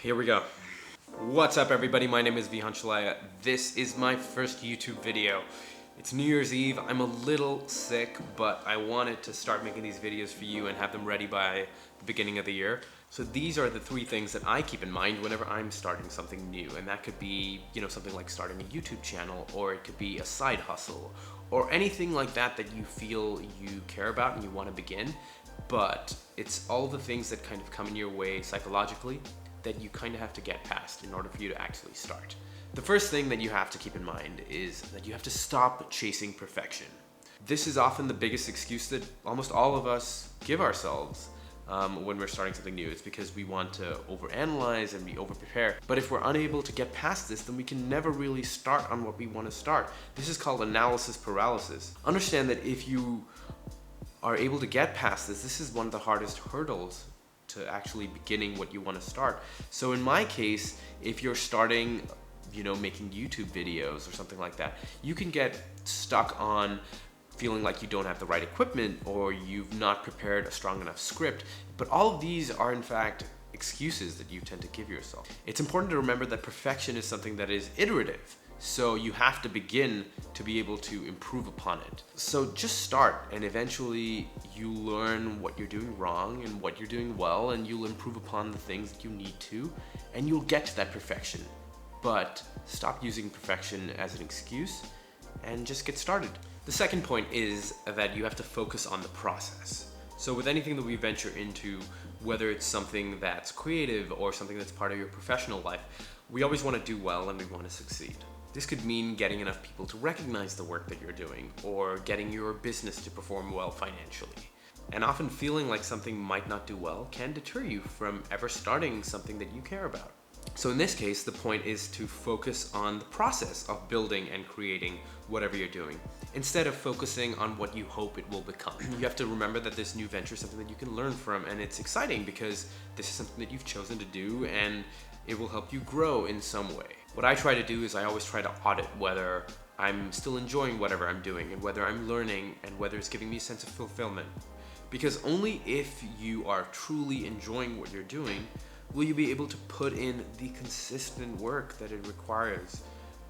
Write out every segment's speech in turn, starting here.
Here we go. What's up everybody, my name is Vihan Shalaya. This is my first YouTube video. It's New Year's Eve, I'm a little sick, but I wanted to start making these videos for you and have them ready by the beginning of the year. So these are the three things that I keep in mind whenever I'm starting something new. And that could be, something like starting a YouTube channel, or it could be a side hustle, or anything like that that you feel you care about and you want to begin. But it's all the things that kind of come in your way psychologically that you kind of have to get past in order for you to actually start. The first thing that you have to keep in mind is that you have to stop chasing perfection. This is often the biggest excuse that almost all of us give ourselves when we're starting something new. It's because we want to overanalyze and we overprepare. But if we're unable to get past this, then we can never really start on what we want to start. This is called analysis paralysis. Understand that if you are able to get past this is one of the hardest hurdles to actually beginning what you want to start. So in my case, if you're starting, making YouTube videos or something like that, you can get stuck on feeling like you don't have the right equipment or you've not prepared a strong enough script. But all of these are in fact excuses that you tend to give yourself. It's important to remember that perfection is something that is iterative. So you have to begin to be able to improve upon it. So just start, and eventually you learn what you're doing wrong and what you're doing well, and you'll improve upon the things that you need to, and you'll get to that perfection. But stop using perfection as an excuse and just get started. The second point is that you have to focus on the process. So with anything that we venture into, whether it's something that's creative or something that's part of your professional life, we always want to do well and we want to succeed. This could mean getting enough people to recognize the work that you're doing, or getting your business to perform well financially. And often feeling like something might not do well can deter you from ever starting something that you care about. So in this case, the point is to focus on the process of building and creating whatever you're doing, instead of focusing on what you hope it will become. You have to remember that this new venture is something that you can learn from, and it's exciting because this is something that you've chosen to do and it will help you grow in some way. What I try to do is I always try to audit whether I'm still enjoying whatever I'm doing and whether I'm learning and whether it's giving me a sense of fulfillment. Because only if you are truly enjoying what you're doing will you be able to put in the consistent work that it requires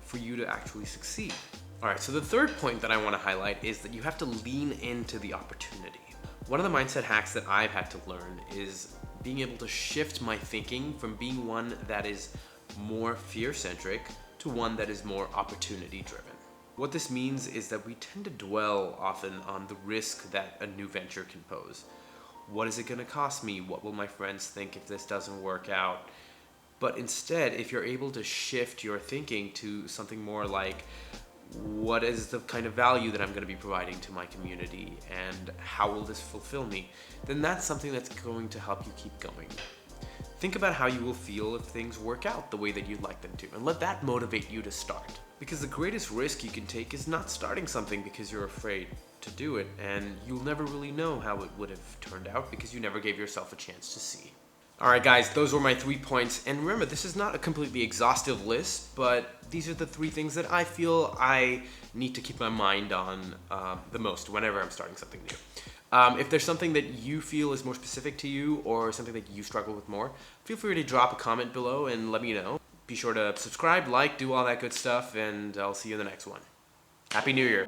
for you to actually succeed. Alright, so the third point that I want to highlight is that you have to lean into the opportunity. One of the mindset hacks that I've had to learn is being able to shift my thinking from being one that is more fear-centric to one that is more opportunity-driven. What this means is that we tend to dwell often on the risk that a new venture can pose. What is it going to cost me? What will my friends think if this doesn't work out? But instead, if you're able to shift your thinking to something more like, what is the kind of value that I'm going to be providing to my community and how will this fulfill me? Then that's something that's going to help you keep going. Think about how you will feel if things work out the way that you'd like them to, and let that motivate you to start. Because the greatest risk you can take is not starting something because you're afraid to do it, and you'll never really know how it would have turned out because you never gave yourself a chance to see. Alright guys, those were my 3 points, and remember, this is not a completely exhaustive list, but these are the 3 things that I feel I need to keep my mind on the most whenever I'm starting something new. If there's something that you feel is more specific to you or something that you struggle with more, feel free to drop a comment below and let me know. Be sure to subscribe, like, do all that good stuff, and I'll see you in the next one. Happy New Year!